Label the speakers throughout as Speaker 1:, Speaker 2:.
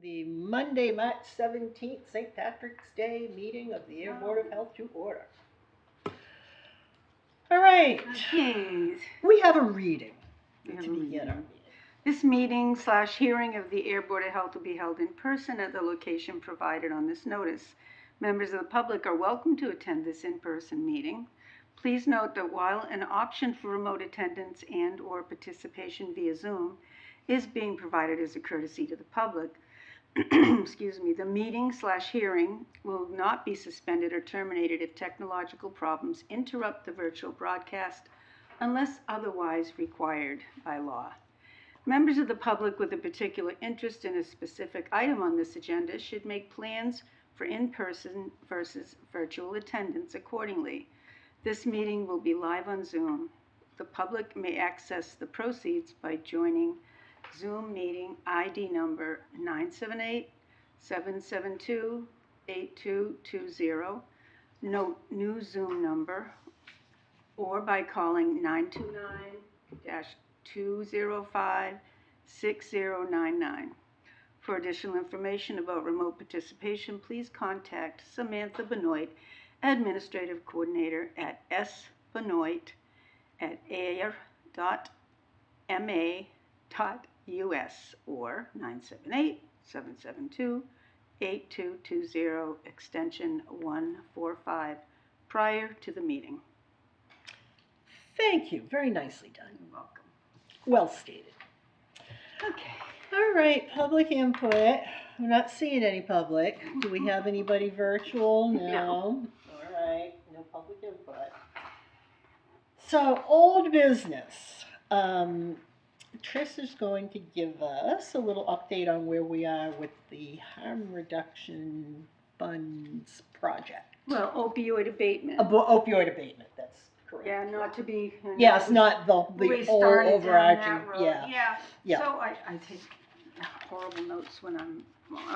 Speaker 1: The Monday, March 17th, St. Patrick's Day meeting of the Ayer Board of Health to order. All right.
Speaker 2: Okay.
Speaker 1: We have a reading to begin our meeting.
Speaker 2: This meeting/hearing of the Ayer Board of Health will be held in person at the location provided on this notice. Members of the public are welcome to attend this in-person meeting. Please note that while an option for remote attendance and/or participation via Zoom is being provided as a courtesy to the public, excuse me, the meeting/hearing will not be suspended or terminated if technological problems interrupt the virtual broadcast unless otherwise required by law. Members of the public with a particular interest in a specific item on this agenda should make plans for in-person versus virtual attendance accordingly. This meeting will be live on Zoom. The public may access the proceeds by joining Zoom meeting ID number 978-772-8220, note new Zoom number, or by calling 929-205-6099. For additional information about remote participation, please contact Samantha Benoit, Administrative Coordinator at sbenoit@ayer.ma.us or 978-772-8220, extension 145, prior to the meeting.
Speaker 1: Thank you. Very nicely done.
Speaker 2: You're welcome.
Speaker 1: Well stated.
Speaker 2: Okay.
Speaker 1: All right, public input. I'm not seeing any public. Do we have anybody virtual? No. All right, no public input. So, old business. Trish is going to give us a little update on where we are with the harm reduction funds project.
Speaker 2: Well, opioid abatement.
Speaker 1: Opioid abatement, that's correct.
Speaker 2: Yeah, not to be.
Speaker 1: Yes, not the whole overarching.
Speaker 2: Yeah. So I take horrible notes when I'm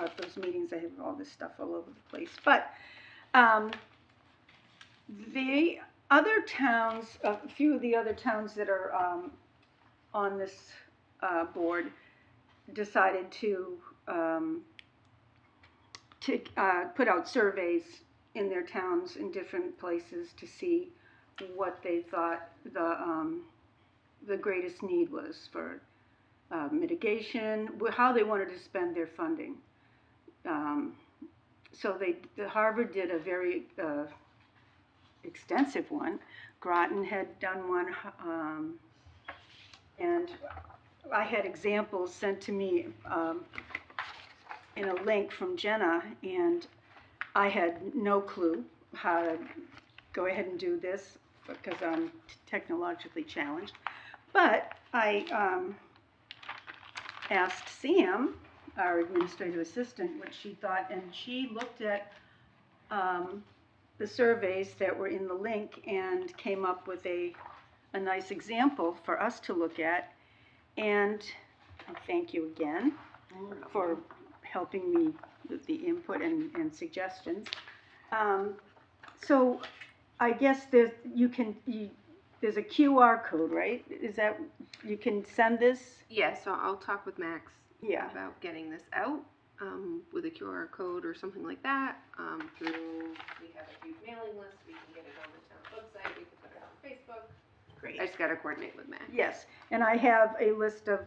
Speaker 2: at those meetings. I have all this stuff all over the place. But the other towns, a few of the other towns that are on this board decided to put out surveys in their towns in different places to see what they thought the greatest need was for mitigation, how they wanted to spend their funding. So Harvard did a very extensive one. Groton had done one, and I had examples sent to me in a link from Jenna, and I had no clue how to go ahead and do this because I'm technologically challenged. But I asked Sam, our administrative assistant, what she thought, and she looked at the surveys that were in the link and came up with a nice example for us to look at. And I thank you again for helping me with the input and suggestions. So I guess there's a QR code, right? Is that, you can send this?
Speaker 3: Yeah, so I'll talk with Max
Speaker 2: about
Speaker 3: getting this out with a QR code or something like that. We have a huge mailing list. We can get it on the town website. We can put it on Facebook.
Speaker 2: Great.
Speaker 3: I just got to coordinate with Max.
Speaker 2: Yes, and I have a list of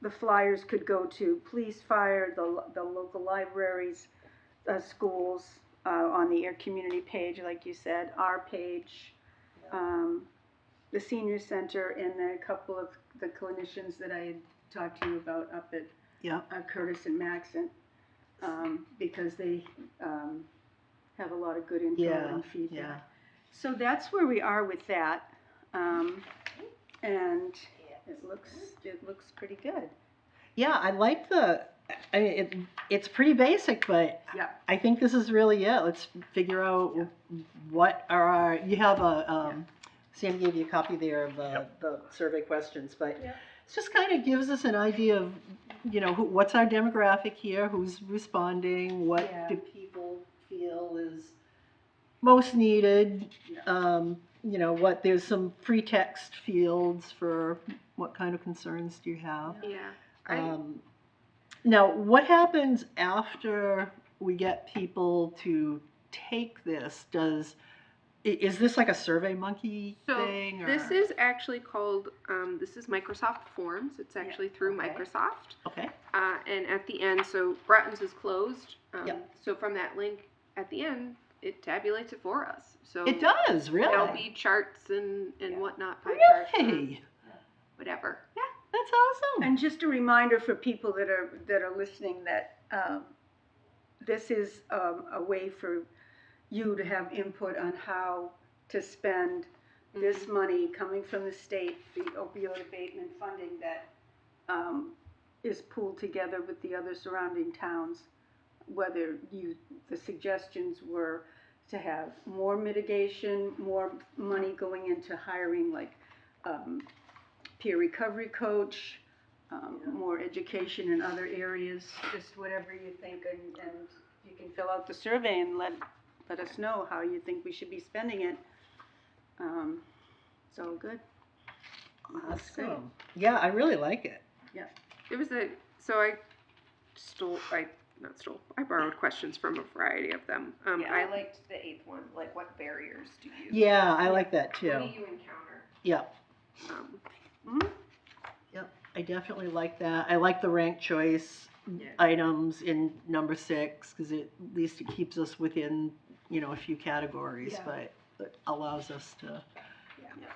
Speaker 2: the flyers could go to police, fire, the local libraries, schools, on the Ayer community page, like you said, our page, the senior center, and then a couple of the clinicians that I had talked to you about up at Curtis and Maxon, because they have a lot of good info and feedback.
Speaker 1: Yeah.
Speaker 2: So that's where we are with that, and it looks pretty good.
Speaker 1: Yeah, I like it's pretty basic, but I think this is really it. Let's figure out what are you have Sam gave you a copy there of the survey questions, but it just kind of gives us an idea of, what's our demographic here, who's responding, what do people feel is most needed, what there's some free text fields for what kind of concerns do you have. Now, what happens after we get people to take this? Is this like a Survey Monkey
Speaker 3: So
Speaker 1: thing? Or?
Speaker 3: this is actually called, this is Microsoft Forms. It's actually through
Speaker 1: Okay.
Speaker 3: Microsoft.
Speaker 1: Okay.
Speaker 3: And at the end, so Bratton's is closed.
Speaker 1: Yep.
Speaker 3: So from that link at the end, it tabulates it for us. So
Speaker 1: It does, really?
Speaker 3: there'll be charts and whatnot, pie charts,
Speaker 1: Really?
Speaker 3: whatever. Yeah.
Speaker 1: That's awesome.
Speaker 2: And just a reminder for people that are listening that this is a way for you to have input on how to spend this money coming from the state, the opioid abatement funding that is pooled together with the other surrounding towns. Whether the suggestions were to have more mitigation, more money going into hiring like peer recovery coach, more education in other areas, just whatever you think, and you can fill out the survey and let us know how you think we should be spending it. So good. That's great.
Speaker 1: Awesome. Yeah, I really like it.
Speaker 3: It was I borrowed questions from a variety of them. I liked the 8th one, like what barriers do you?
Speaker 1: Yeah, I like that too.
Speaker 3: What do you encounter?
Speaker 1: Yep. Yep. I definitely like that. I like the ranked choice items in number 6 because at least it keeps us within, a few categories, but it allows us to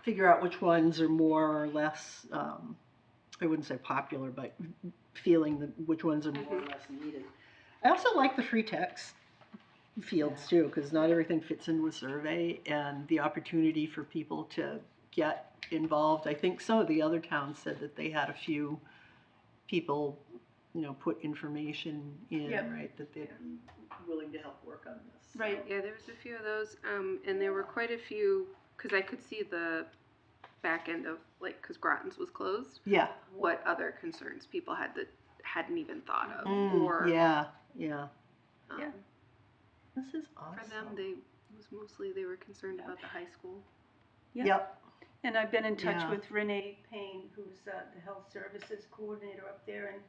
Speaker 1: figure out which ones are more or less, I wouldn't say popular, but feeling which ones are more or less needed. I also like the free text fields too, because not everything fits into a survey, and the opportunity for people to get involved. I think some of the other towns said that they had a few people, put information in, right, that they'd be willing to help work on this.
Speaker 2: Right.
Speaker 3: Yeah, there was a few of those, and there were quite a few, because I could see the back end of, like, because Groton's was closed.
Speaker 1: Yeah.
Speaker 3: What other concerns people had that hadn't even thought of,
Speaker 1: or yeah. This is awesome.
Speaker 3: For them, it was mostly they were concerned about the high school.
Speaker 1: Yep.
Speaker 2: And I've been in touch with Renee Payne, who's the health services coordinator up there, and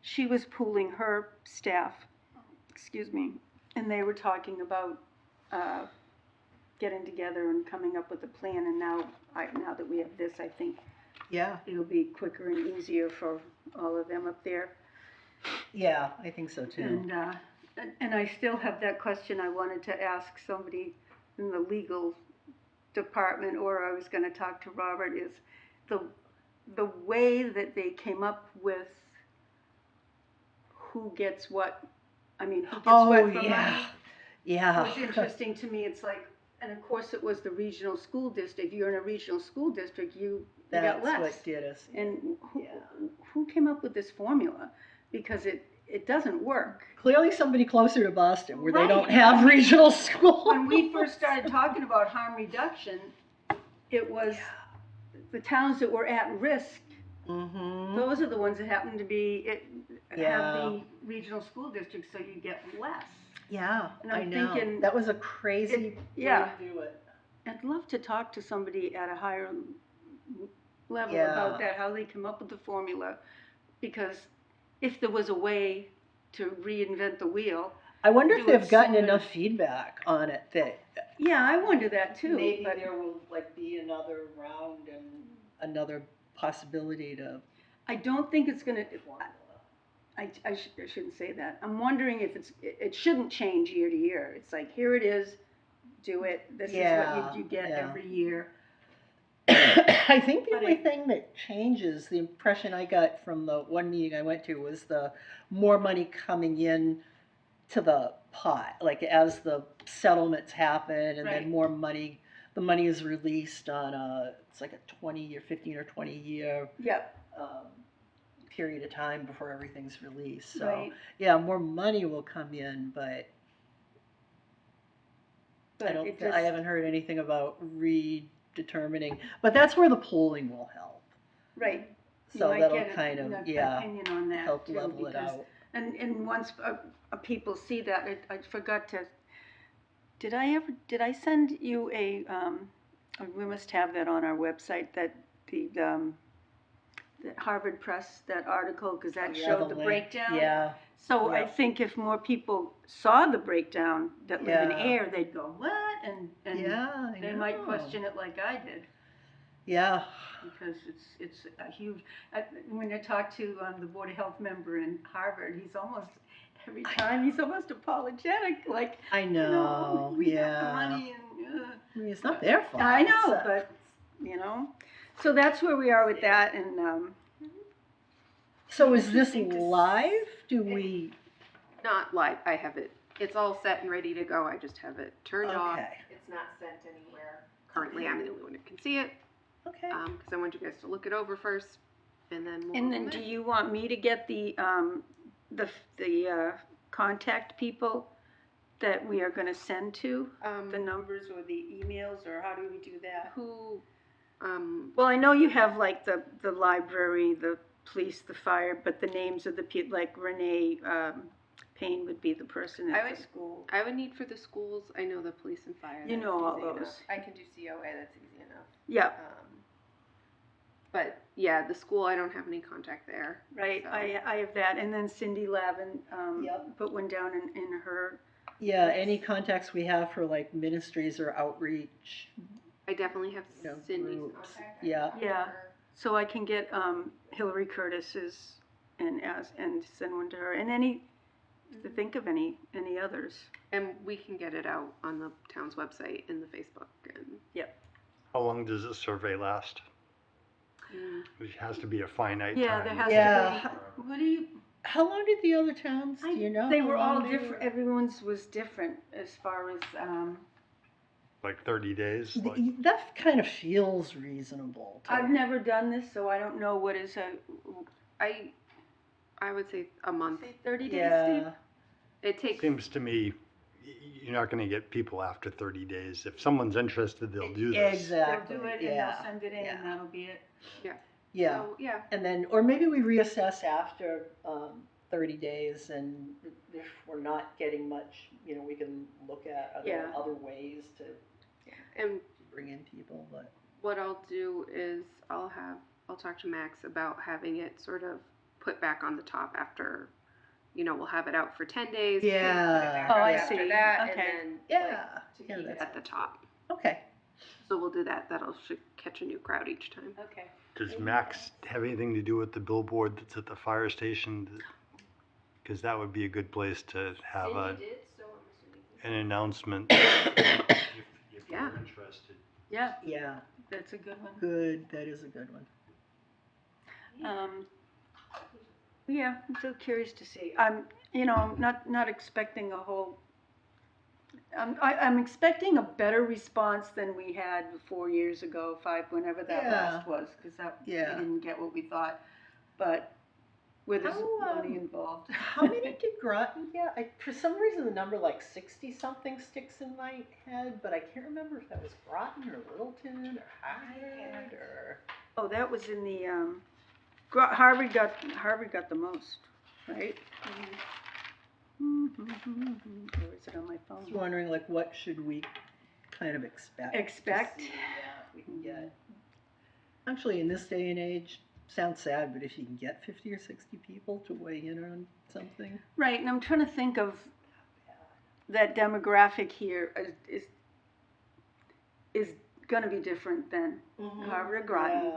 Speaker 2: she was pooling her staff, and they were talking about getting together and coming up with a plan. And now that we have this, I think it'll be quicker and easier for all of them up there.
Speaker 1: Yeah, I think so too.
Speaker 2: And I still have that question I wanted to ask somebody in the legal department, or I was going to talk to Robert, is the way that they came up with who gets what. I mean, who gets what from money?
Speaker 1: Yeah.
Speaker 2: It was interesting to me. It's like, and of course it was the regional school district. If you're in a regional school district, you got less.
Speaker 1: That's what did us.
Speaker 2: And who came up with this formula? Because it doesn't work.
Speaker 1: Clearly somebody closer to Boston where they don't have regional school.
Speaker 2: When we first started talking about harm reduction, it was the towns that were at risk.
Speaker 1: Mm-hmm.
Speaker 2: Those are the ones that happen to have the regional school districts, so you get less.
Speaker 1: Yeah,
Speaker 2: and I'm
Speaker 1: know.
Speaker 2: Thinking
Speaker 1: that was a crazy way to do it.
Speaker 2: I'd love to talk to somebody at a higher level about that, how they come up with the formula, because if there was a way to reinvent the wheel.
Speaker 1: I wonder if they've gotten enough feedback on it that.
Speaker 2: Yeah, I wonder that too.
Speaker 1: Maybe there will be another round and another possibility to.
Speaker 2: I don't think it's going to. I shouldn't say that. I'm wondering if it shouldn't change year to year. It's like, here it is, do it. This is what you get every year.
Speaker 1: I think the only thing that changes, the impression I got from the one meeting I went to, was the more money coming in to the pot, like as the settlements happen, and then more money, the money is released on it's like a 20 or 15 or 20 year period of time before everything's released. So more money will come in, but I haven't heard anything about redetermining. But that's where the polling will help.
Speaker 2: Right.
Speaker 1: So that'll kind of
Speaker 2: opinion on that
Speaker 1: help
Speaker 2: too,
Speaker 1: level it out.
Speaker 2: And once people see that, I forgot to. Did I send you a? We must have that on our website. That that Harvard Press, that article, because that
Speaker 1: Yeah,
Speaker 2: showed the
Speaker 1: link.
Speaker 2: breakdown.
Speaker 1: Yeah,
Speaker 2: So I
Speaker 1: yeah.
Speaker 2: think if more people saw the breakdown that live in
Speaker 1: Yeah.
Speaker 2: Ayer, they'd go, what? And
Speaker 1: Yeah, I
Speaker 2: they might
Speaker 1: know.
Speaker 2: question it like I did,
Speaker 1: Yeah,
Speaker 2: because it's a huge, when I talk to the Board of Health member in Harvard, he's almost, every time, he's almost apologetic, like,
Speaker 1: I know.
Speaker 2: we
Speaker 1: Yeah.
Speaker 2: got the money and,
Speaker 1: I mean, it's not their fault.
Speaker 2: I know,
Speaker 1: It's,
Speaker 2: but, so that's where we are with that, and,
Speaker 1: so is this
Speaker 2: interesting to
Speaker 1: live? Do we?
Speaker 3: Not live, I have it, it's all set and ready to go, I just have it turned off.
Speaker 1: Okay.
Speaker 3: It's not sent anywhere. Currently, I'm the only one who can see it,
Speaker 1: Okay.
Speaker 3: because I want you guys to look it over first, and then we'll.
Speaker 2: and then do you want me to get the contact people that we are gonna send to, the numbers or the emails, or how do we do that?
Speaker 3: Who,
Speaker 2: Well, I know you have like the library, the police, the fire, but the names of the people, like Renee Payne would be the person at the school.
Speaker 3: I would need for the schools, I know the police and fire.
Speaker 2: You
Speaker 3: that's
Speaker 2: know all
Speaker 3: easy enough.
Speaker 2: those.
Speaker 3: I can do COA, that's easy enough.
Speaker 2: Yeah,
Speaker 3: But yeah, the school, I don't have any contact there.
Speaker 2: right,
Speaker 3: So.
Speaker 2: I have that, and then Cindy Lavin,
Speaker 1: Yep.
Speaker 2: put one down in her.
Speaker 1: Yeah, any contacts we have for like ministries or outreach.
Speaker 3: I definitely have
Speaker 1: You know,
Speaker 3: Cindy's
Speaker 1: groups.
Speaker 3: contact.
Speaker 1: Yeah.
Speaker 2: Yeah. So I can get Hillary Curtis's and send one to her, and to think of any others.
Speaker 3: And we can get it out on the town's website and the Facebook. And
Speaker 4: How long does this survey last? It has to be a finite
Speaker 2: Yeah,
Speaker 4: time.
Speaker 2: there has
Speaker 1: Yeah.
Speaker 2: to be. What do you?
Speaker 1: How long did the other towns? Do you know?
Speaker 2: They
Speaker 1: how
Speaker 2: were all
Speaker 1: long they
Speaker 2: different.
Speaker 1: were?
Speaker 2: Everyone's was different as far as.
Speaker 4: Like 30 days? Like,
Speaker 1: That kind of feels reasonable. To
Speaker 2: I've never done this, so I don't know what is a.
Speaker 3: I would say a month.
Speaker 2: Say 30 days,
Speaker 1: Yeah.
Speaker 2: Steve.
Speaker 3: It takes.
Speaker 4: seems to me you're not going to get people after 30 days. If someone's interested, they'll do this.
Speaker 1: Exactly.
Speaker 2: They'll do it,
Speaker 1: yeah.
Speaker 2: and they'll send it in,
Speaker 1: Yeah.
Speaker 2: and that'll be it.
Speaker 1: Yeah.
Speaker 3: So, yeah.
Speaker 1: And then, or maybe we reassess after 30 days, and if we're not getting much, we can look at
Speaker 2: Yeah.
Speaker 1: other ways to
Speaker 3: And
Speaker 1: bring in people. But
Speaker 3: what I'll do is I'll talk to Max about having it sort of put back on the top after, we'll have it out for 10 days.
Speaker 1: Yeah.
Speaker 3: Put it back
Speaker 2: Oh,
Speaker 3: on
Speaker 2: I
Speaker 3: after
Speaker 2: see.
Speaker 3: that,
Speaker 2: Okay.
Speaker 3: and then
Speaker 1: yeah,
Speaker 3: to
Speaker 1: yeah,
Speaker 3: keep it
Speaker 1: that's
Speaker 3: at the top.
Speaker 1: okay.
Speaker 3: So we'll do that. Should catch a new crowd each time.
Speaker 2: Okay.
Speaker 4: Does Max have anything to do with the billboard that's at the fire station? Because that would be a good place to have
Speaker 3: Cindy did, so I'm assuming.
Speaker 4: an announcement if
Speaker 3: Yeah.
Speaker 4: you're interested.
Speaker 2: Yeah,
Speaker 1: Yeah,
Speaker 2: that's a good one.
Speaker 1: good. That is a good one.
Speaker 2: Yeah, I'm so curious to see. I'm not expecting a whole. I'm expecting a better response than we had 4 years ago, 5, whenever that
Speaker 1: Yeah.
Speaker 2: last was, because we
Speaker 1: Yeah.
Speaker 2: didn't get what we thought. But with this
Speaker 1: How,
Speaker 2: money involved.
Speaker 1: How many did Groton get? For some reason, the number like 60 something sticks in my head, but I can't remember if that was Groton or Littleton or Harvard or.
Speaker 2: Oh, that was in the Harvard got the most, right? Or is it on my
Speaker 1: I was
Speaker 2: phone?
Speaker 1: wondering, like, what should we kind of expect? to
Speaker 2: Expect?
Speaker 1: see, yeah, if we can get. Actually, in this day and age, sounds sad, but if you can get 50 or 60 people to weigh in on something.
Speaker 2: Right, and I'm trying to think of that demographic here is going to be different than Harvard or Groton.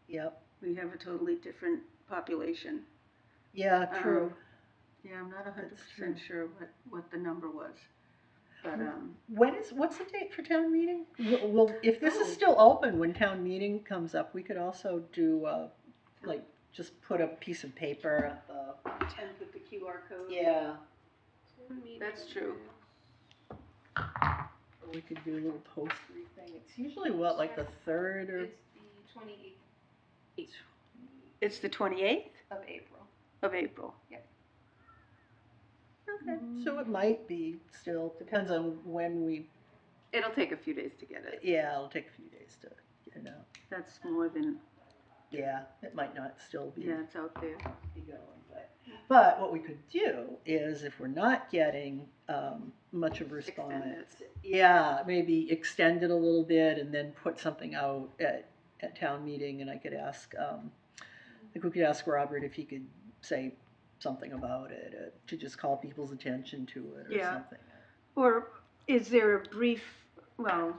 Speaker 1: Yeah. Yep.
Speaker 2: We have a totally different population.
Speaker 1: Yeah, true.
Speaker 2: Yeah, I'm not 100%
Speaker 1: true.
Speaker 2: sure what the number was, but
Speaker 1: What's the date for town meeting? Well, if this is still open when town meeting comes up, we could also do, just put a piece of paper at the.
Speaker 2: and with the QR code.
Speaker 1: Yeah.
Speaker 2: That's true.
Speaker 1: Or we could do a little postery thing. It's usually like the 3rd or.
Speaker 3: It's the 28th
Speaker 2: It's the 28th
Speaker 3: of April.
Speaker 2: of April.
Speaker 1: Okay. So it might be still, depends on when we,
Speaker 3: It'll take a few days to get it.
Speaker 1: yeah, it'll take a few days to get it out.
Speaker 2: That's more than,
Speaker 1: Yeah, it might not still be.
Speaker 2: yeah, it's out there.
Speaker 1: Be going. But what we could do is, if we're not getting much of a response,
Speaker 3: Extend
Speaker 1: yeah, maybe extend it a little bit and then put something out at town meeting, and I could ask Like we could ask Robert if he could say something about it, to just call people's attention to it or
Speaker 2: Yeah.
Speaker 1: something.
Speaker 2: Or is there a brief, well,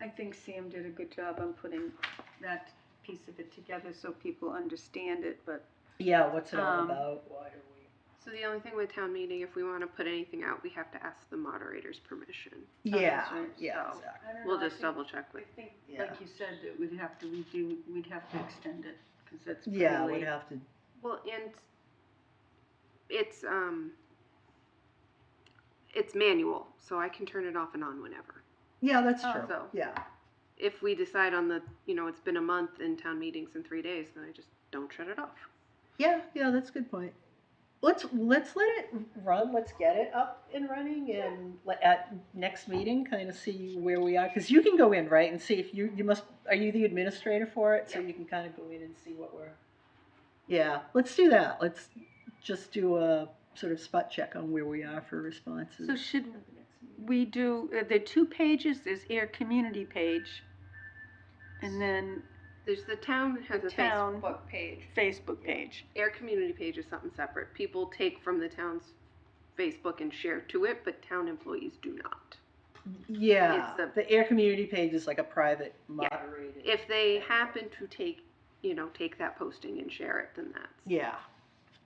Speaker 2: I think Sam did a good job on putting that piece of it together so people understand it, but.
Speaker 1: Yeah, what's it all about? Why are we?
Speaker 3: So the only thing with town meeting, if we want to put anything out, we have to ask the moderator's permission.
Speaker 1: Yeah,
Speaker 2: right.
Speaker 1: yeah,
Speaker 3: So,
Speaker 1: exactly.
Speaker 2: I don't
Speaker 3: We'll
Speaker 2: know, I
Speaker 3: just
Speaker 2: think-
Speaker 3: double check with.
Speaker 2: I think,
Speaker 1: Yeah.
Speaker 2: like you said, that we'd have to we'd have to extend it, because that's pretty
Speaker 1: Yeah,
Speaker 2: late.
Speaker 1: we'd have to.
Speaker 3: Well, and it's manual, so I can turn it off and on whenever.
Speaker 1: Yeah, that's
Speaker 2: Oh.
Speaker 1: true.
Speaker 3: So-
Speaker 1: Yeah.
Speaker 3: If we decide on it's been a month in town meetings in 3 days, then I just don't shut it off.
Speaker 1: Yeah, that's a good point. Let's let it run. Let's get it up and running, and at next meeting, kind of see where we are. Because you can go in, right, and see if you must. Are you the administrator for it? So you can kind of go in and see what we're. Yeah, let's do that. Let's just do a sort of spot check on where we are for responses.
Speaker 2: So should we do, the 2 pages, there's Air Community page, and then
Speaker 3: There's the town has a
Speaker 2: town.
Speaker 3: Facebook page.
Speaker 2: Facebook page.
Speaker 3: Air community page is something separate. People take from the town's Facebook and share to it, but town employees do not.
Speaker 1: Yeah,
Speaker 3: It's
Speaker 1: the Air Community page is like a private moderated.
Speaker 3: If they happen to take that posting and share it, then that's.
Speaker 1: Yeah,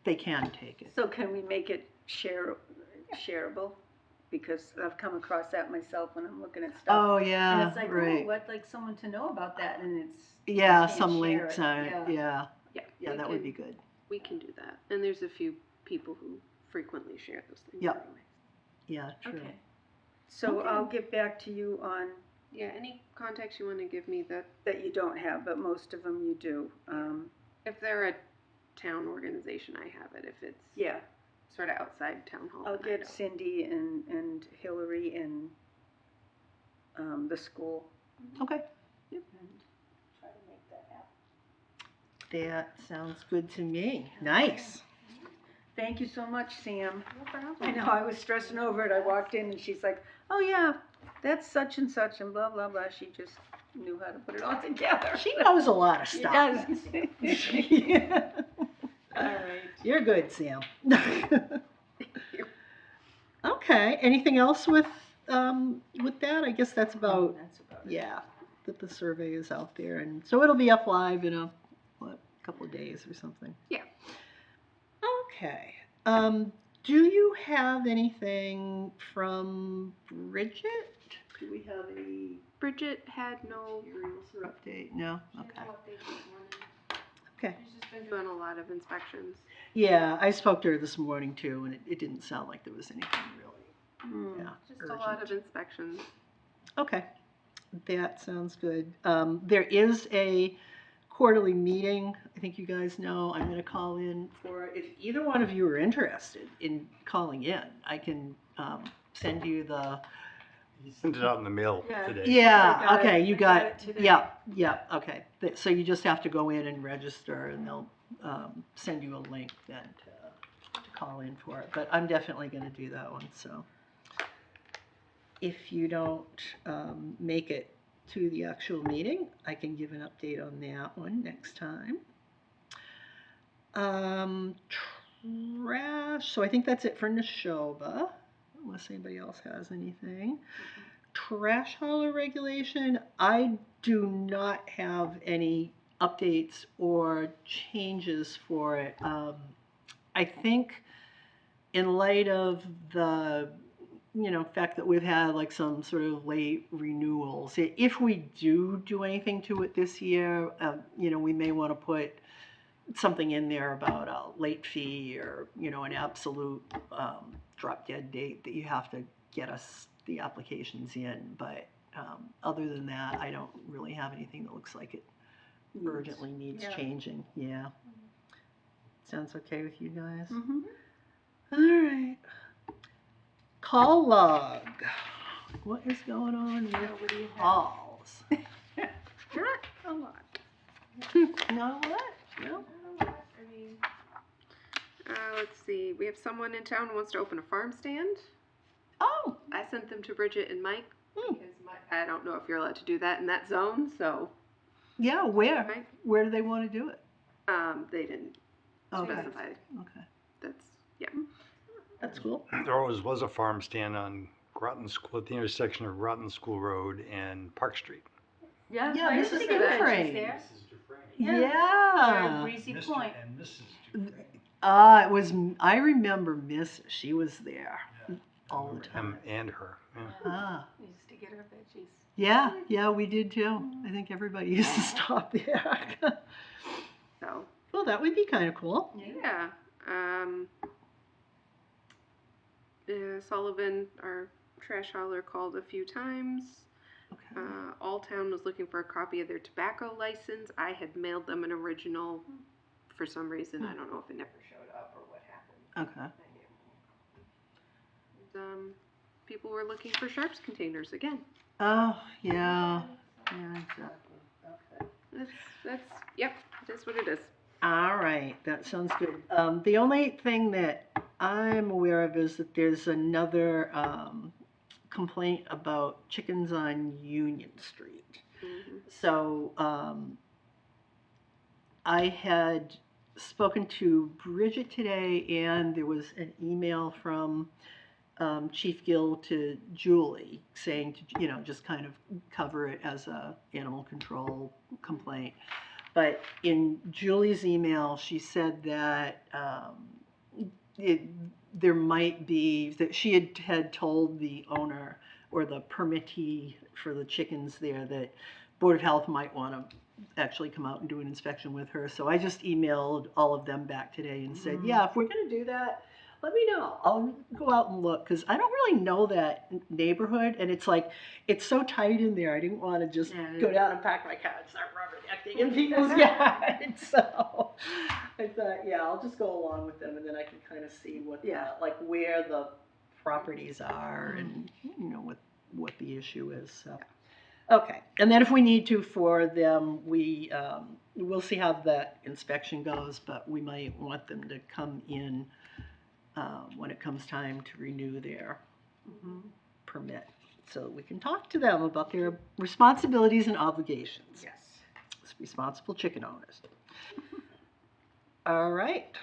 Speaker 1: they can take it.
Speaker 2: So can we make it shareable? Because I've come across that myself when I'm looking at stuff.
Speaker 1: Oh
Speaker 2: And
Speaker 1: yeah,
Speaker 2: it's like,
Speaker 1: right.
Speaker 2: oh, I'd like someone to know about that, and it's.
Speaker 1: Yeah,
Speaker 2: you can't
Speaker 1: some
Speaker 2: share
Speaker 1: links
Speaker 2: it.
Speaker 1: on it.
Speaker 2: Yeah.
Speaker 1: Yeah,
Speaker 3: we
Speaker 1: that would
Speaker 3: can-
Speaker 1: be good.
Speaker 3: We can do that. And there's a few people who frequently share those things.
Speaker 1: Yep.
Speaker 3: Anyway.
Speaker 1: Yeah, true.
Speaker 2: Okay. So
Speaker 1: Okay.
Speaker 2: I'll get back to you on
Speaker 3: Yeah, any contacts you want to give me
Speaker 2: that you don't have, but most of them you do.
Speaker 3: if they're a town organization, I have it. If it's
Speaker 2: Yeah,
Speaker 3: sort of outside town hall,
Speaker 2: I'll
Speaker 3: then I
Speaker 2: get
Speaker 3: don't.
Speaker 2: Cindy and Hillary and the school.
Speaker 1: Okay.
Speaker 2: And try to make that happen.
Speaker 1: That sounds good to me. Nice.
Speaker 2: Thank you so much, Sam.
Speaker 3: No problem.
Speaker 2: I know, I was stressing over it. I walked in and she's like, oh yeah, that's such and such and blah, blah, blah. She just knew how to put it all together.
Speaker 1: She knows a lot of
Speaker 2: She
Speaker 1: stuff.
Speaker 2: does.
Speaker 1: Yeah.
Speaker 2: All right.
Speaker 1: You're good, Sam.
Speaker 3: you.
Speaker 1: Okay. Anything else with that? I guess that's about
Speaker 2: That's about it.
Speaker 1: yeah. That the survey is out there, and so it'll be up live in a couple of days or something.
Speaker 3: Yeah.
Speaker 1: Okay. Do you have anything from Bridget? Do we have any
Speaker 3: Bridget had no.
Speaker 1: materials or update? No? Okay. Okay.
Speaker 3: She's just been doing a lot of inspections.
Speaker 1: Yeah, I spoke to her this morning too, and it didn't sound like there was anything really,
Speaker 2: Mm.
Speaker 1: yeah,
Speaker 3: Just a lot of inspections.
Speaker 1: Okay, that sounds good. There is a quarterly meeting, I think you guys know, I'm gonna call in for, if either one of you are interested in calling in, I can, send you the,
Speaker 4: You sent it out in the mail
Speaker 2: Yeah.
Speaker 4: today.
Speaker 2: I
Speaker 1: yeah,
Speaker 2: got
Speaker 1: okay,
Speaker 2: it.
Speaker 1: you
Speaker 2: I
Speaker 1: got
Speaker 2: got
Speaker 1: it,
Speaker 2: it today.
Speaker 1: yeah, okay. So you just have to go in and register, and they'll, send you a link then to call in for it, but I'm definitely gonna do that one, so. If you don't, make it to the actual meeting, I can give an update on that one next time. Trash, so I think that's it for Neshoba, unless anybody else has anything. Trash hauler regulation, I do not have any updates or changes for it. I think in light of the fact that we've had like some sort of late renewals, if we do anything to it this year, we may want to put something in there about a late fee or, an absolute drop dead date that you have to get us the applications in. But other than that, I don't really have anything that looks like it urgently needs
Speaker 2: Yeah.
Speaker 1: changing. Yeah. Sounds okay with you guys?
Speaker 2: Mm-hmm.
Speaker 1: All right. Call log. What is going on with
Speaker 2: What do you have?
Speaker 1: calls?
Speaker 3: Not a lot.
Speaker 1: No, what? No?
Speaker 3: I mean, let's see. We have someone in town who wants to open a farm stand.
Speaker 1: Oh,
Speaker 3: I sent them to Bridget and Mike
Speaker 1: Hmm.
Speaker 3: because I don't know if you're allowed to do that in that zone. So
Speaker 1: yeah, where?
Speaker 3: Mike,
Speaker 1: Where do they want to do it?
Speaker 3: They didn't
Speaker 1: Okay,
Speaker 3: specify.
Speaker 1: okay,
Speaker 3: That's, yeah.
Speaker 1: that's cool.
Speaker 4: There always was a farm stand on Groton School, at the intersection of Groton School Road and Park Street.
Speaker 2: Yeah,
Speaker 1: Yeah,
Speaker 2: I
Speaker 1: Mrs.
Speaker 2: used to get veggies
Speaker 1: Dufresne.
Speaker 2: there.
Speaker 1: Yeah.
Speaker 2: Yeah. Breezy Point.
Speaker 4: And Mrs.
Speaker 1: It was, I remember Miss, she was there all the time.
Speaker 4: And her, yeah.
Speaker 1: Ah,
Speaker 2: We used to get our veggies.
Speaker 1: yeah, we did too. I think everybody used to stop there.
Speaker 3: So,
Speaker 1: Well, that would be kind of cool.
Speaker 3: yeah. Sullivan, our trash hauler, called a few times.
Speaker 1: Okay.
Speaker 3: Alltown was looking for a copy of their tobacco license. I had mailed them an original. For some reason, I don't know if it never showed up or what happened.
Speaker 1: Okay.
Speaker 3: And, people were looking for sharps containers again.
Speaker 1: Oh, yeah. Yeah, exactly. Okay.
Speaker 3: Yep, that's what it is.
Speaker 1: All right, that sounds good. The only thing that I'm aware of is that there's another complaint about chickens on Union Street.
Speaker 3: Mm-hmm.
Speaker 1: So I had spoken to Bridget today, and there was an email from Chief Gill to Julie saying to, just kind of cover it as a animal control complaint. But in Julie's email, she said that there might be, that she had told the owner or the permittee for the chickens there that Board of Health might want to actually come out and do an inspection with her. So I just emailed all of them back today and said, yeah, if we're going to do that, let me know. I'll go out and look, because I don't really know that neighborhood, and it's like, it's so tight in there. I didn't want to just go down and pack my car and start rubbernecking in people's yards. So I thought, yeah, I'll just go along with them, and then I can kind of see what, like where the properties are and what the issue is. So. Okay, and then if we need to for them, we'll see how that inspection goes, but we might want them to come in when it comes time to renew their permit, so we can talk to them about their responsibilities and obligations.
Speaker 2: Yes.
Speaker 1: As responsible chicken owners. All right,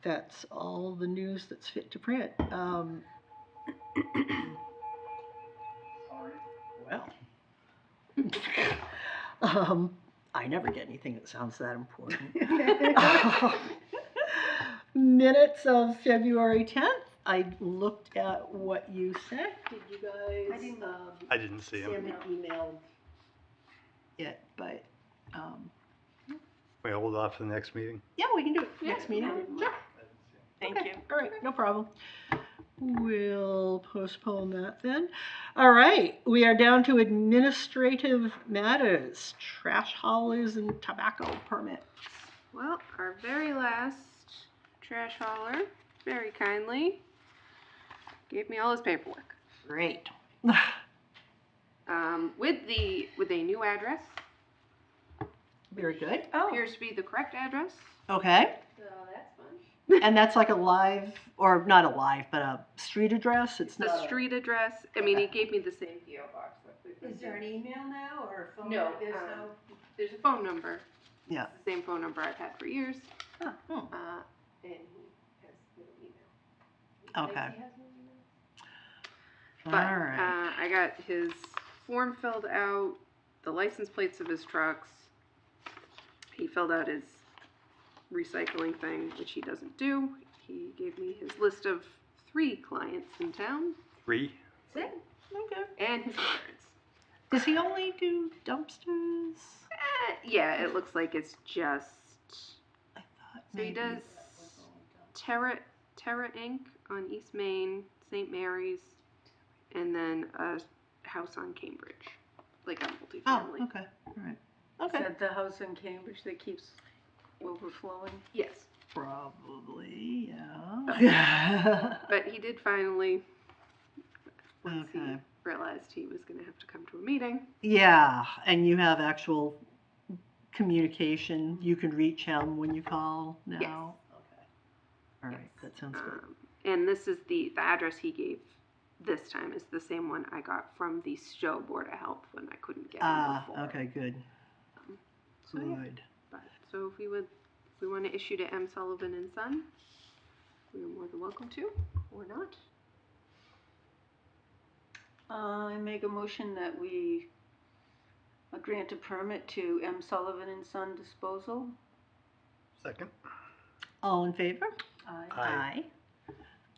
Speaker 1: that's all the news that's fit to print. Well. I never get anything that sounds that important. Minutes of February 10th. I looked at what you sent. Did you guys?
Speaker 4: I didn't see him.
Speaker 1: Sam had emailed it, but.
Speaker 4: We hold off to the next meeting?
Speaker 1: Yeah, we can do it next meeting. Sure.
Speaker 2: Thank you.
Speaker 1: All right, no problem. We'll postpone that then. All right, we are down to administrative matters, trash haulers and tobacco permits.
Speaker 3: Well, our very last trash hauler very kindly gave me all his paperwork.
Speaker 1: Great.
Speaker 3: With a new address.
Speaker 1: Very good.
Speaker 3: Appears to be the correct address.
Speaker 1: Okay.
Speaker 3: So that's fun.
Speaker 1: And that's like a live, or not a live, but a street address? It's
Speaker 3: The
Speaker 1: not
Speaker 3: street address. I mean, he gave me the same PO box.
Speaker 2: Is there an email now or a phone?
Speaker 3: No, there's a phone number.
Speaker 1: Yeah.
Speaker 3: It's the same phone number I've had for years.
Speaker 1: Huh.
Speaker 3: And he has no email.
Speaker 1: Okay.
Speaker 3: He has no email. But
Speaker 1: All right.
Speaker 3: I got his form filled out, the license plates of his trucks. He filled out his recycling thing, which he doesn't do. He gave me his list of 3 clients in town.
Speaker 4: 3?
Speaker 1: Okay.
Speaker 3: And his insurance.
Speaker 1: Does he only do dumpsters?
Speaker 3: Yeah, it looks like it's just.
Speaker 1: I thought
Speaker 3: So he
Speaker 1: maybe
Speaker 3: does Terra Inc. on East Main, St. Mary's, and then a house on Cambridge, like a multifamily.
Speaker 1: Oh, okay. All right.
Speaker 2: Is
Speaker 1: Okay.
Speaker 2: that the house in Cambridge that keeps overflowing?
Speaker 3: Yes,
Speaker 1: Probably, yeah.
Speaker 3: but he did finally. Once
Speaker 1: Okay.
Speaker 3: he realized he was going to have to come to a meeting.
Speaker 1: Yeah, and you have actual communication. You can reach him when you call now?
Speaker 3: Yes.
Speaker 1: Okay. All right, that sounds good.
Speaker 3: And this is the address he gave this time is the same one I got from the Stowe Board of Health when I couldn't get him before.
Speaker 1: Okay, good.
Speaker 3: So, yeah.
Speaker 1: Good.
Speaker 3: But, so if he would we want to issue to M. Sullivan and Son, we are more than welcome to, or not.
Speaker 2: I make a motion that we grant a permit to M. Sullivan and Son Disposal.
Speaker 4: Second?
Speaker 1: All in favor?
Speaker 2: Aye.
Speaker 4: Aye.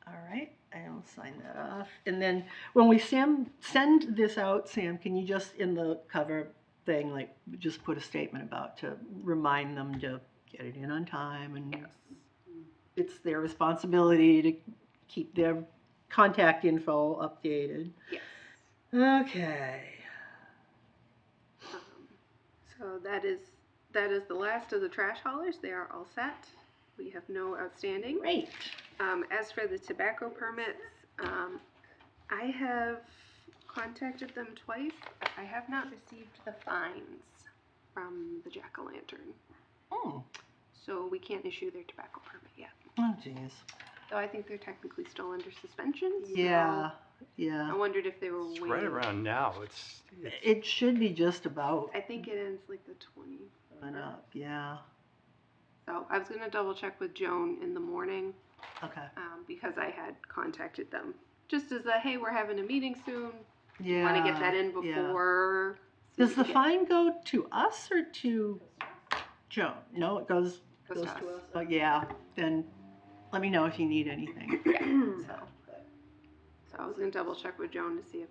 Speaker 1: All right, I'll sign that off. And then when we send this out, Sam, can you just, in the cover thing, like, just put a statement about to remind them to get it in on time, and
Speaker 3: Yes.
Speaker 1: it's their responsibility to keep their contact info updated.
Speaker 3: Yes.
Speaker 1: Okay.
Speaker 3: So that is the last of the trash haulers. They are all set. We have no outstanding.
Speaker 1: Great.
Speaker 3: As for the tobacco permits, I have contacted them twice. I have not received the fines from the jack-o'-lantern,
Speaker 1: Oh,
Speaker 3: so we can't issue their tobacco permit yet.
Speaker 1: oh, geez.
Speaker 3: So I think they're technically still under suspension. So
Speaker 1: Yeah,
Speaker 3: I
Speaker 1: yeah.
Speaker 3: wondered if they were
Speaker 4: It's
Speaker 3: waiting.
Speaker 4: right around now. It's
Speaker 1: It should be just about
Speaker 3: I think it ends like the 20th.
Speaker 1: went up. Yeah.
Speaker 3: So I was gonna double check with Joan in the morning,
Speaker 1: Okay.
Speaker 3: because I had contacted them just as a, hey, we're having a meeting soon.
Speaker 1: Yeah.
Speaker 3: Want to get that in
Speaker 1: yeah.
Speaker 3: before.
Speaker 1: Does the fine go to us or to Joan? No, it goes
Speaker 3: Goes to
Speaker 1: to
Speaker 3: us.
Speaker 1: us. Oh, yeah. Then let me know if you need anything.
Speaker 3: So I was gonna double check with Joan to see if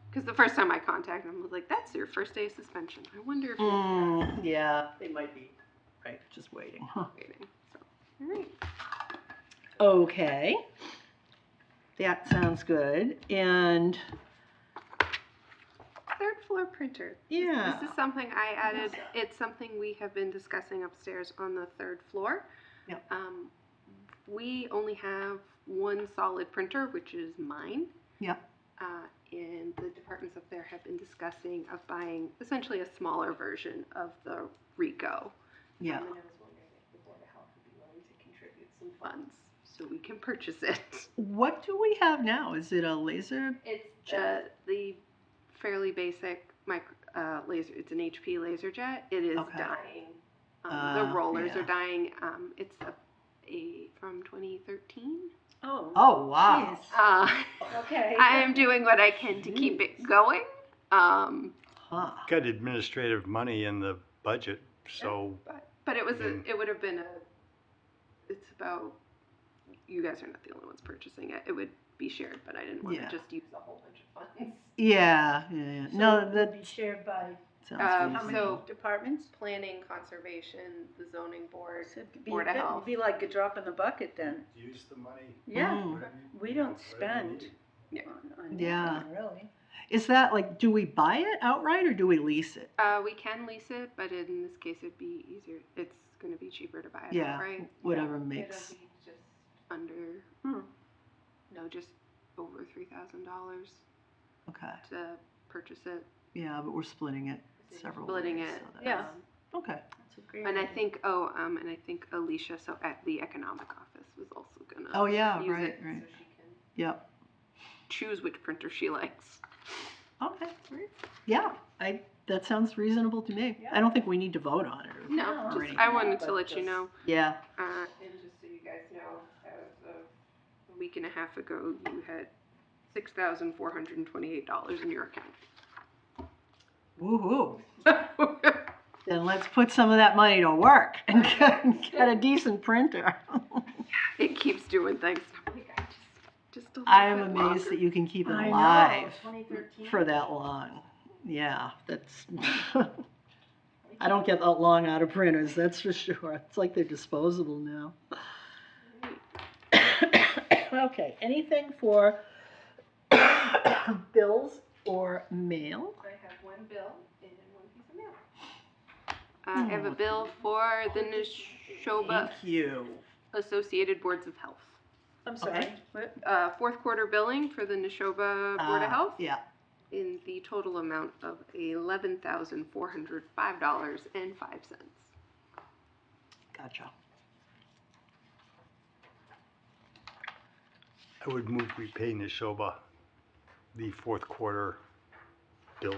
Speaker 3: because the first time I contacted them, I was like, that's your first day of suspension. I wonder if you're
Speaker 1: Yeah, they might be. Right, just waiting. Huh.
Speaker 3: waiting. So, all right.
Speaker 1: Okay. That sounds good. And
Speaker 3: Third floor printer.
Speaker 1: yeah.
Speaker 3: This is something I added. It's something we have been discussing upstairs on the third floor.
Speaker 1: Yep.
Speaker 3: We only have one solid printer, which is mine.
Speaker 1: Yep.
Speaker 3: And the departments up there have been discussing of buying essentially a smaller version of the Ricoh.
Speaker 1: Yeah.
Speaker 3: And I was wondering if the Board of Health would be willing to contribute some funds so we can purchase it.
Speaker 1: What do we have now? Is it a laser?
Speaker 3: It's the fairly basic laser. It's an HP laser jet. It is
Speaker 1: Okay.
Speaker 3: dying. The rollers
Speaker 1: yeah.
Speaker 3: are dying. It's from 2013.
Speaker 1: Oh, wow.
Speaker 2: Okay.
Speaker 3: I am doing what I can to keep it going.
Speaker 1: Huh.
Speaker 4: got administrative money in the budget, so
Speaker 3: But it was
Speaker 4: Mm.
Speaker 3: it would have been it's about, you guys are not the only ones purchasing it. It would be shared, but I didn't want
Speaker 1: Yeah.
Speaker 3: to just use a whole bunch of funds.
Speaker 1: Yeah, yeah, yeah. No,
Speaker 2: It would
Speaker 1: that
Speaker 2: be shared by
Speaker 1: sounds
Speaker 3: how
Speaker 1: reasonable.
Speaker 3: so-
Speaker 2: departments?
Speaker 3: Planning, conservation, the zoning board,
Speaker 2: So it'd
Speaker 3: Board of Health.
Speaker 2: be like a drop in the bucket then.
Speaker 4: use the money.
Speaker 2: Yeah,
Speaker 1: Mm.
Speaker 2: we don't spend
Speaker 3: Yeah.
Speaker 2: on
Speaker 1: Yeah.
Speaker 2: anything, really.
Speaker 1: Is that like, do we buy it outright or do we lease it?
Speaker 3: We can lease it, but in this case it'd be easier. It's going to be cheaper to buy it
Speaker 1: Yeah,
Speaker 3: outright.
Speaker 1: whatever
Speaker 3: It'll
Speaker 1: makes.
Speaker 3: be just under, just over $3,000
Speaker 1: Okay.
Speaker 3: to purchase it.
Speaker 1: Yeah, but we're splitting it several
Speaker 3: Splitting
Speaker 1: ways.
Speaker 3: it.
Speaker 1: So that's-
Speaker 2: Yeah.
Speaker 1: Okay.
Speaker 2: That's a great
Speaker 3: And I
Speaker 2: idea.
Speaker 3: think, and I think Alicia, so at the economic office, was also gonna.
Speaker 1: Oh, yeah,
Speaker 3: use
Speaker 1: right,
Speaker 3: it
Speaker 1: right.
Speaker 3: So she can
Speaker 1: Yep.
Speaker 3: choose which printer she likes.
Speaker 1: Okay. Great. Yeah, that sounds reasonable to me.
Speaker 2: Yeah.
Speaker 1: I don't think we need to vote on it.
Speaker 3: No,
Speaker 1: or
Speaker 3: just,
Speaker 1: anything.
Speaker 3: I wanted to
Speaker 2: but
Speaker 3: let you
Speaker 2: just-
Speaker 3: know.
Speaker 1: Yeah.
Speaker 3: And just so you guys know, as of a week and a half ago, you had $6,428 in your account.
Speaker 1: Woohoo. Then let's put some of that money to work and get a decent printer.
Speaker 3: It keeps doing things. I'm like, just a little
Speaker 1: I am
Speaker 3: bit
Speaker 1: amazed
Speaker 3: longer.
Speaker 1: that you can keep it
Speaker 2: I know,
Speaker 1: alive
Speaker 2: 2013.
Speaker 1: for that long. Yeah, that's. I don't get that long out of printers, that's for sure. It's like they're disposable now. Okay, anything for bills or mail?
Speaker 3: I have one bill and one piece of mail. I have a bill for the Neshoba
Speaker 1: Thank you.
Speaker 3: Associated Boards of Health.
Speaker 2: I'm sorry.
Speaker 1: Okay.
Speaker 2: What?
Speaker 3: Fourth quarter billing for the Neshoba Board of Health
Speaker 1: Yeah,
Speaker 3: in the total amount of $11,405.05.
Speaker 1: gotcha.
Speaker 4: I would move we pay Neshoba the fourth quarter bill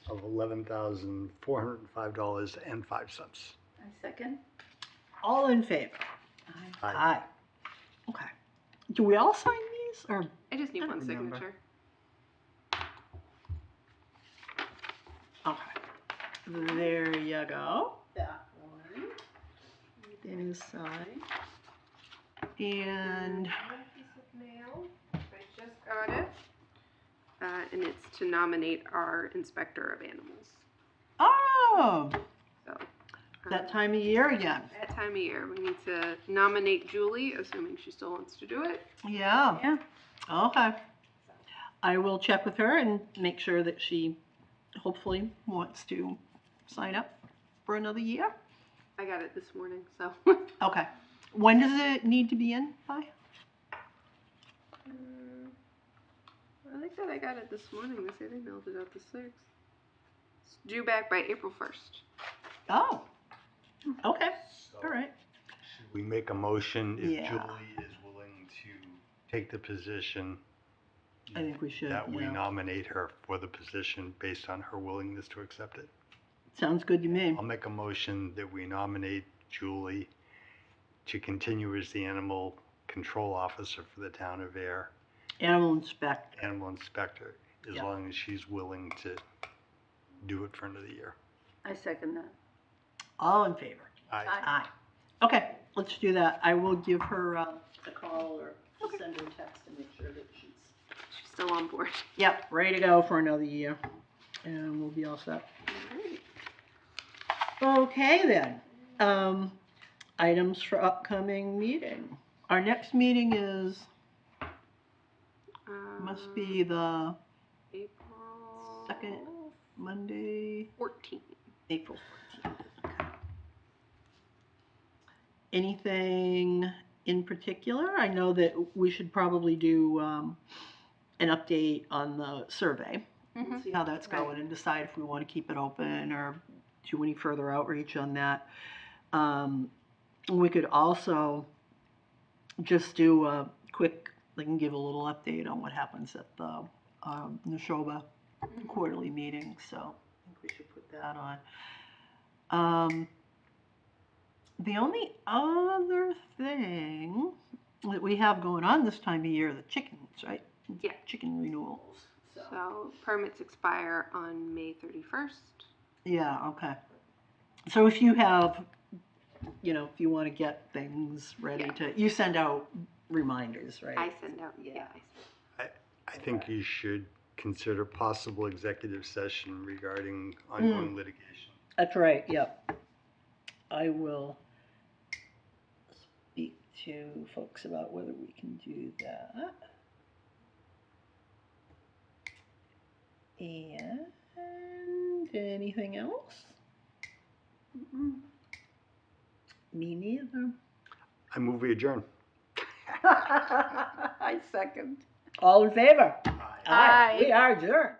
Speaker 4: of $11,405.05.
Speaker 2: I second.
Speaker 1: All in favor?
Speaker 4: Aye.
Speaker 1: Okay. Do we all sign these, or?
Speaker 3: I just need
Speaker 1: I don't
Speaker 3: one
Speaker 1: remember.
Speaker 3: signature.
Speaker 1: Okay. There you go. That one. That is signed. And
Speaker 3: One piece of mail. I just got it. And it's to nominate our inspector of animals.
Speaker 1: oh,
Speaker 3: So
Speaker 1: that time of year again.
Speaker 3: that time of year, we need to nominate Julie, assuming she still wants to do it.
Speaker 1: Yeah.
Speaker 2: Yeah.
Speaker 1: Okay. I will check with her and make sure that she hopefully wants to sign up for another year.
Speaker 3: I got it this morning, so.
Speaker 1: Okay. When does it need to be in by?
Speaker 3: I think that I got it this morning. They say they mailed it out the 6th. It's due back by April 1st.
Speaker 1: Oh. Okay.
Speaker 4: So
Speaker 1: All right.
Speaker 4: should we make a motion if
Speaker 1: Yeah.
Speaker 4: Julie is willing to take the position?
Speaker 1: I think we should.
Speaker 4: That we
Speaker 1: Yeah.
Speaker 4: nominate her for the position based on her willingness to accept it.
Speaker 1: Sounds good to me.
Speaker 4: I'll make a motion that we nominate Julie to continue as the animal control officer for the town of Ayer,
Speaker 1: Animal inspector.
Speaker 4: animal inspector, as
Speaker 1: Yeah.
Speaker 4: long as she's willing to do it for another year.
Speaker 2: I second that.
Speaker 1: All in favor?
Speaker 4: Aye.
Speaker 1: Aye. Okay, let's do that. I will give her a call or send her a text to make sure that she's,
Speaker 3: She's still on board.
Speaker 1: yep, ready to go for another year. And we'll be all set. Okay then. Items for upcoming meeting. Our next meeting is, must be the
Speaker 3: April
Speaker 1: second Monday,
Speaker 3: 14th.
Speaker 1: April 14th. Okay. Anything in particular? I know that we should probably do an update on the survey.
Speaker 3: Mhm.
Speaker 1: See how that's going and decide if we want to keep it open or do any further outreach on that. We could also just do a quick, they can give a little update on what happens at the Neshoba quarterly meeting, so I think we should put that on. The only other thing that we have going on this time of year are the chickens, right?
Speaker 3: Yeah.
Speaker 1: Chicken renewals.
Speaker 3: So permits expire on May 31st.
Speaker 1: Yeah, okay. So if you have, if you want to get things ready
Speaker 3: Yeah.
Speaker 1: you send out reminders, right?
Speaker 3: I send out.
Speaker 1: Yeah.
Speaker 4: I think you should consider possible executive session regarding ongoing litigation.
Speaker 1: That's right, yep. I will speak to folks about whether we can do that. And anything else? Me neither.
Speaker 4: I move we adjourn.
Speaker 2: I second.
Speaker 1: All in favor?
Speaker 2: Aye.
Speaker 1: We are adjourned.